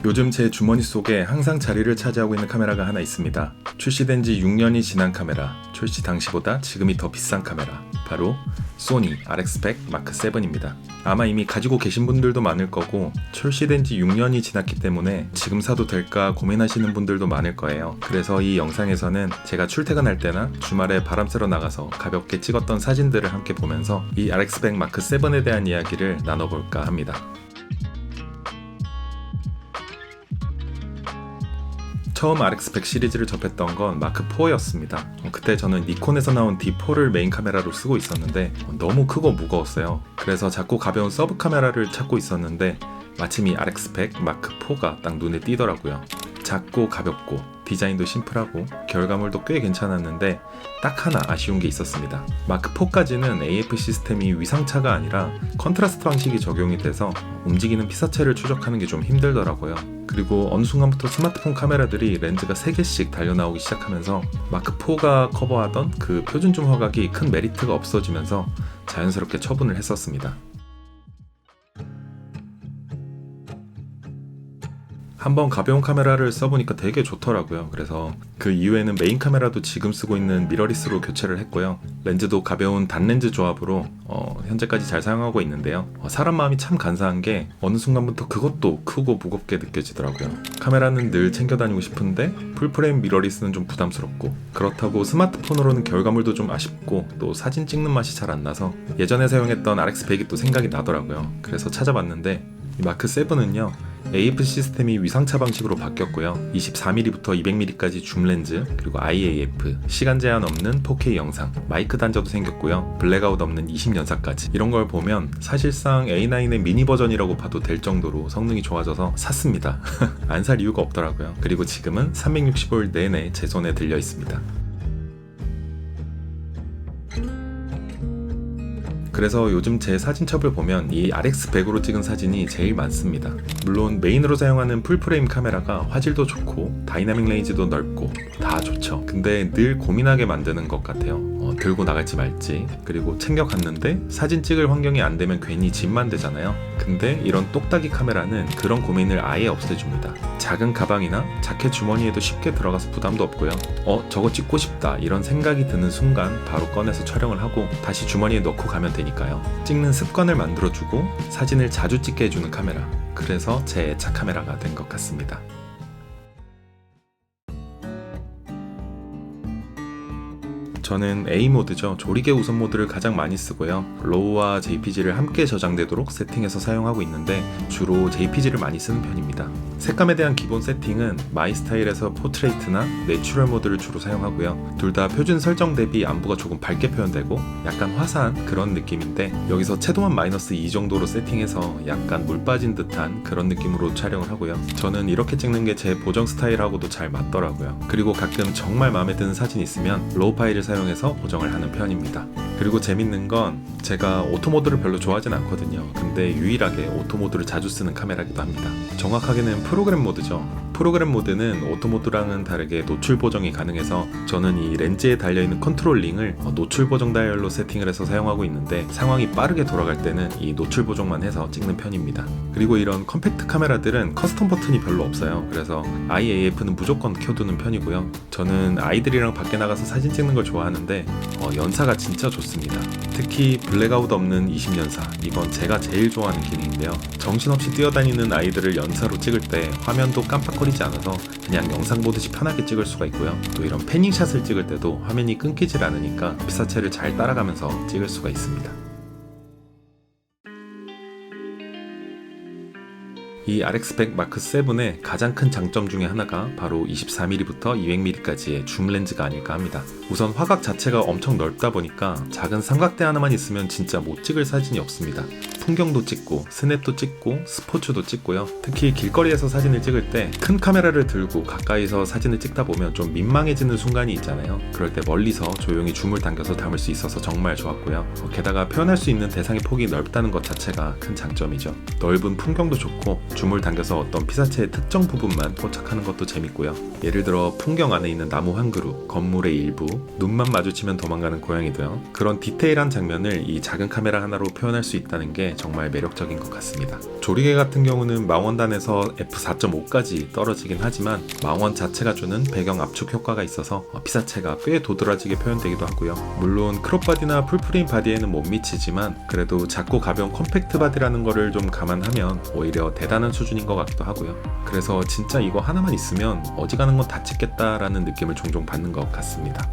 요즘 제 주머니 속에 항상 자리를 차지하고 있는 카메라가 하나 있습니다. 출시된 지 6년이 지난 카메라, 출시 당시보다 지금이 더 비싼 카메라, 바로 소니 RX100 마크7입니다. 아마 이미 가지고 계신 분들도 많을 거고 출시된 지 6년이 지났기 때문에 지금 사도 될까 고민하시는 분들도 많을 거예요. 그래서 이 영상에서는 제가 출퇴근할 때나 주말에 바람 쐬러 나가서 가볍게 찍었던 사진들을 함께 보면서 이 RX100 마크7에 대한 이야기를 나눠볼까 합니다. 처음 RX100 시리즈를 접했던 건 마크4였습니다. 그때 저는 니콘에서 나온 D4를 메인 카메라로 쓰고 있었는데 너무 크고 무거웠어요. 그래서 작고 가벼운 서브 카메라를 찾고 있었는데 마침 이 RX100 마크4가 딱 눈에 띄더라고요. 작고 가볍고 디자인도 심플하고 결과물도 꽤 괜찮았는데 딱 하나 아쉬운 게 있었습니다. 마크4까지는 AF 시스템이 위상차가 아니라 컨트라스트 방식이 적용이 돼서 움직이는 피사체를 추적하는 게 좀 힘들더라고요. 그리고 어느 순간부터 스마트폰 카메라들이 렌즈가 3개씩 달려나오기 시작하면서 마크4가 커버하던 그 표준줌 화각이 큰 메리트가 없어지면서 자연스럽게 처분을 했었습니다. 한번 가벼운 카메라를 써보니까 되게 좋더라고요. 그래서 그 이후에는 메인 카메라도 지금 쓰고 있는 미러리스로 교체를 했고요. 렌즈도 가벼운 단렌즈 조합으로 현재까지 잘 사용하고 있는데요. 사람 마음이 참 간사한 게 어느 순간부터 그것도 크고 무겁게 느껴지더라고요. 카메라는 늘 챙겨 다니고 싶은데 풀프레임 미러리스는 좀 부담스럽고, 그렇다고 스마트폰으로는 결과물도 좀 아쉽고 또 사진 찍는 맛이 잘 안 나서 예전에 사용했던 RX100이 또 생각이 나더라고요. 그래서 찾아봤는데 이 마크7은요 AF 시스템이 위상차 방식으로 바뀌었고요. 24mm부터 200mm까지 줌 렌즈, 그리고 IAF, 시간 제한 없는 4K 영상, 마이크 단자도 생겼고요. 블랙아웃 없는 20연사까지. 이런 걸 보면 사실상 A9의 미니 버전이라고 봐도 될 정도로 성능이 좋아져서 샀습니다. 안 살 이유가 없더라고요. 그리고 지금은 365일 내내 제 손에 들려 있습니다. 그래서 요즘 제 사진첩을 보면 이 RX100으로 찍은 사진이 제일 많습니다. 물론 메인으로 사용하는 풀프레임 카메라가 화질도 좋고 다이나믹 레인지도 넓고 다 좋죠. 근데 늘 고민하게 만드는 것 같아요. 들고 나갈지 말지, 그리고 챙겨갔는데 사진 찍을 환경이 안 되면 괜히 짐만 되잖아요. 근데 이런 똑딱이 카메라는 그런 고민을 아예 없애줍니다. 작은 가방이나 자켓 주머니에도 쉽게 들어가서 부담도 없고요. 저거 찍고 싶다 이런 생각이 드는 순간 바로 꺼내서 촬영을 하고 다시 주머니에 넣고 가면 되니까요. 찍는 습관을 만들어주고 사진을 자주 찍게 해주는 카메라, 그래서 제 애착 카메라가 된 것 같습니다. 저는 A 모드죠. 조리개 우선 모드를 가장 많이 쓰고요. 로우와 JPG를 함께 저장되도록 세팅해서 사용하고 있는데 주로 JPG를 많이 쓰는 편입니다. 색감에 대한 기본 세팅은 마이 스타일에서 포트레이트나 내추럴 모드를 주로 사용하고요. 둘 다 표준 설정 대비 안부가 조금 밝게 표현되고 약간 화사한 그런 느낌인데 여기서 채도만 -2 정도로 세팅해서 약간 물 빠진 듯한 그런 느낌으로 촬영을 하고요. 저는 이렇게 찍는 게 제 보정 스타일하고도 잘 맞더라고요. 그리고 가끔 정말 마음에 드는 사진 있으면 로우 파일을 사용해서 보정을 하는 편입니다. 그리고 재밌는 건 제가 오토모드를 별로 좋아하진 않거든요. 근데 유일하게 오토모드를 자주 쓰는 카메라기도 합니다. 정확하게는 프로그램 모드죠. 프로그램 모드는 오토모드랑은 다르게 노출 보정이 가능해서 저는 이 렌즈에 달려있는 컨트롤링을 노출 보정 다이얼로 세팅을 해서 사용하고 있는데 상황이 빠르게 돌아갈 때는 이 노출 보정만 해서 찍는 편입니다. 그리고 이런 컴팩트 카메라들은 커스텀 버튼이 별로 없어요. 그래서 IAF는 무조건 켜두는 편이고요. 저는 아이들이랑 밖에 나가서 사진 찍는 걸 좋아하는데 연사가 진짜 좋습니다. 특히 블랙아웃 없는 20연사, 이건 제가 제일 좋아하는 기능인데요. 정신없이 뛰어다니는 아이들을 연사로 찍을 때 화면도 깜빡거리지 않아서 그냥 영상 보듯이 편하게 찍을 수가 있고요. 또 이런 패닝샷을 찍을 때도 화면이 끊기질 않으니까 피사체를 잘 따라가면서 찍을 수가 있습니다. 이 RX100 마크7의 가장 큰 장점 중에 하나가 바로 24mm부터 200mm까지의 줌 렌즈가 아닐까 합니다. 우선 화각 자체가 엄청 넓다 보니까 작은 삼각대 하나만 있으면 진짜 못 찍을 사진이 없습니다. 풍경도 찍고 스냅도 찍고 스포츠도 찍고요. 특히 길거리에서 사진을 찍을 때 큰 카메라를 들고 가까이서 사진을 찍다 보면 좀 민망해지는 순간이 있잖아요. 그럴 때 멀리서 조용히 줌을 당겨서 담을 수 있어서 정말 좋았고요. 게다가 표현할 수 있는 대상의 폭이 넓다는 것 자체가 큰 장점이죠. 넓은 풍경도 좋고 줌을 당겨서 어떤 피사체의 특정 부분만 포착하는 것도 재밌고요. 예를 들어 풍경 안에 있는 나무 한 그루, 건물의 일부, 눈만 마주치면 도망가는 고양이도요. 그런 디테일한 장면을 이 작은 카메라 하나로 표현할 수 있다는 게 정말 매력적인 것 같습니다. 조리개 같은 경우는 망원단에서 f4.5까지 떨어지긴 하지만 망원 자체가 주는 배경 압축 효과가 있어서 피사체가 꽤 도드라지게 표현되기도 하고요. 물론 크롭 바디나 풀프레임 바디에는 못 미치지만 그래도 작고 가벼운 컴팩트 바디라는 거를 좀 감안하면 오히려 대단한 수준인 것 같기도 하고요. 그래서 진짜 이거 하나만 있으면 어지간한 건 다 찍겠다라는 느낌을 종종 받는 것 같습니다.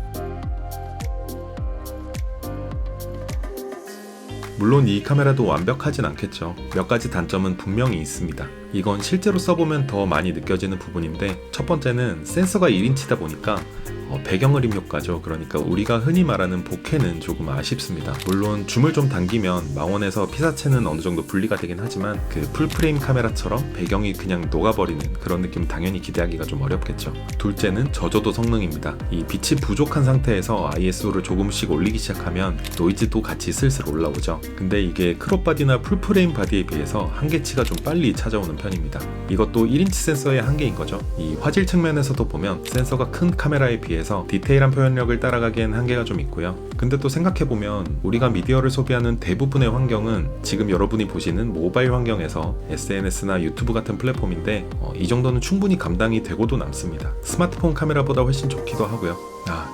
물론 이 카메라도 완벽하진 않겠죠. 몇 가지 단점은 분명히 있습니다. 이건 실제로 써보면 더 많이 느껴지는 부분인데, 첫 번째는 센서가 1인치다 보니까 배경 흐림 효과죠. 그러니까 우리가 흔히 말하는 보케는 조금 아쉽습니다. 물론 줌을 좀 당기면 망원에서 피사체는 어느 정도 분리가 되긴 하지만 그 풀프레임 카메라처럼 배경이 그냥 녹아버리는 그런 느낌 당연히 기대하기가 좀 어렵겠죠. 둘째는 저조도 성능입니다. 이 빛이 부족한 상태에서 ISO를 조금씩 올리기 시작하면 노이즈도 같이 슬슬 올라오죠. 근데 이게 크롭 바디나 풀프레임 바디에 비해서 한계치가 좀 빨리 찾아오는 편입니다. 이것도 1인치 센서의 한계인 거죠. 이 화질 측면에서도 보면 센서가 큰 카메라에 비해서 디테일한 표현력을 따라가기엔 한계가 좀 있고요. 근데 또 생각해보면 우리가 미디어를 소비하는 대부분의 환경은 지금 여러분이 보시는 모바일 환경에서 SNS나 유튜브 같은 플랫폼인데 이 정도는 충분히 감당이 되고도 남습니다. 스마트폰 카메라보다 훨씬 좋기도 하고요.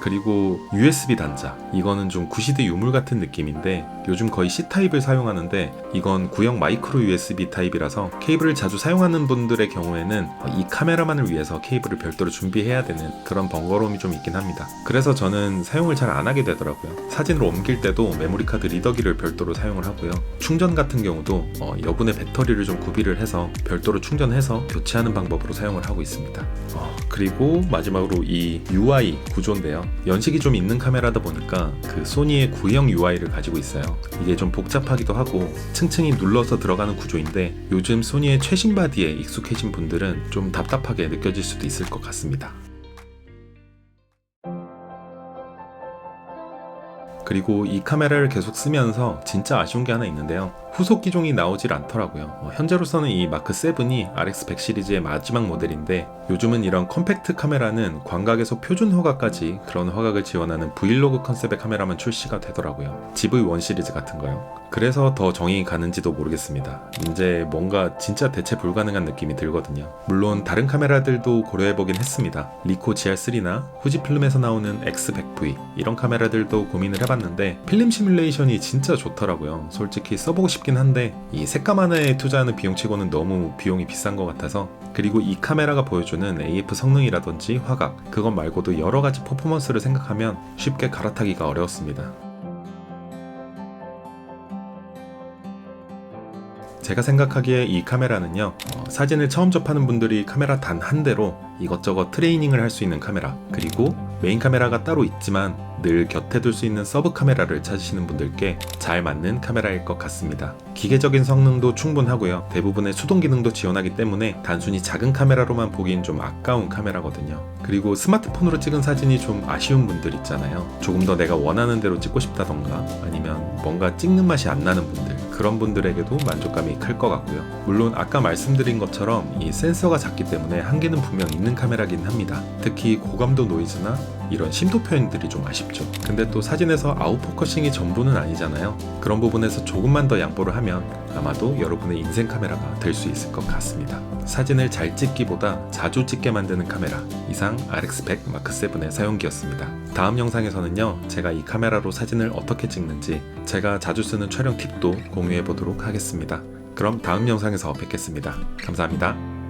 그리고 USB 단자, 이거는 좀 구시대 유물 같은 느낌인데 요즘 거의 C타입을 사용하는데 이건 구형 마이크로 USB 타입이라서 케이블을 자주 사용하는 분들의 경우에는 이 카메라만을 위해서 케이블을 별도로 준비해야 되는 그런 번거로움이 좀 있긴 합니다. 그래서 저는 사용을 잘 안 하게 되더라고요. 사진을 옮길 때도 메모리카드 리더기를 별도로 사용을 하고요. 충전 같은 경우도 여분의 배터리를 좀 구비를 해서 별도로 충전해서 교체하는 방법으로 사용을 하고 있습니다. 그리고 마지막으로 이 UI 구조인데요. 연식이 좀 있는 카메라다 보니까 그 소니의 구형 UI를 가지고 있어요. 이게 좀 복잡하기도 하고 층층이 눌러서 들어가는 구조인데 요즘 소니의 최신 바디에 익숙해진 분들은 좀 답답하게 느껴질 수도 있을 것 같습니다. 그리고 이 카메라를 계속 쓰면서 진짜 아쉬운 게 하나 있는데요. 후속 기종이 나오질 않더라고요. 현재로서는 이 마크 7이 RX100 시리즈의 마지막 모델인데 요즘은 이런 컴팩트 카메라는 광각에서 표준 화각까지 그런 화각을 지원하는 브이로그 컨셉의 카메라만 출시가 되더라고요. GV1 시리즈 같은 거요. 그래서 더 정이 가는지도 모르겠습니다. 이제 뭔가 진짜 대체 불가능한 느낌이 들거든요. 물론 다른 카메라들도 고려해보긴 했습니다. 리코 GR3나 후지필름에서 나오는 X100V 이런 카메라들도 고민을 해봤는데 필름 시뮬레이션이 진짜 좋더라고요. 솔직히 써보고 싶긴 한데 이 색감 하나에 투자하는 비용치고는 너무 비용이 비싼 것 같아서, 그리고 이 카메라가 보여주는 AF 성능이라든지 화각, 그것 말고도 여러가지 퍼포먼스를 생각하면 쉽게 갈아타기가 어려웠습니다. 제가 생각하기에 이 카메라는요, 사진을 처음 접하는 분들이 카메라 단 한 대로 이것저것 트레이닝을 할 수 있는 카메라, 그리고 메인 카메라가 따로 있지만 늘 곁에 둘 수 있는 서브 카메라를 찾으시는 분들께 잘 맞는 카메라일 것 같습니다. 기계적인 성능도 충분하고요. 대부분의 수동 기능도 지원하기 때문에 단순히 작은 카메라로만 보기엔 좀 아까운 카메라거든요. 그리고 스마트폰으로 찍은 사진이 좀 아쉬운 분들 있잖아요. 조금 더 내가 원하는 대로 찍고 싶다던가 아니면 뭔가 찍는 맛이 안 나는 분들, 그런 분들에게도 만족감이 클 것 같고요. 물론 아까 말씀드린 것처럼 이 센서가 작기 때문에 한계는 분명 있는 카메라긴 합니다. 특히 고감도 노이즈나 이런 심도 표현들이 좀 아쉽죠. 근데 또 사진에서 아웃포커싱이 전부는 아니잖아요. 그런 부분에서 조금만 더 양보를 하면 아마도 여러분의 인생 카메라가 될 수 있을 것 같습니다. 사진을 잘 찍기보다 자주 찍게 만드는 카메라, 이상 RX100 마크7의 사용기였습니다. 다음 영상에서는요, 제가 이 카메라로 사진을 어떻게 찍는지 제가 자주 쓰는 촬영 팁도 공유해 보도록 하겠습니다. 그럼 다음 영상에서 뵙겠습니다. 감사합니다.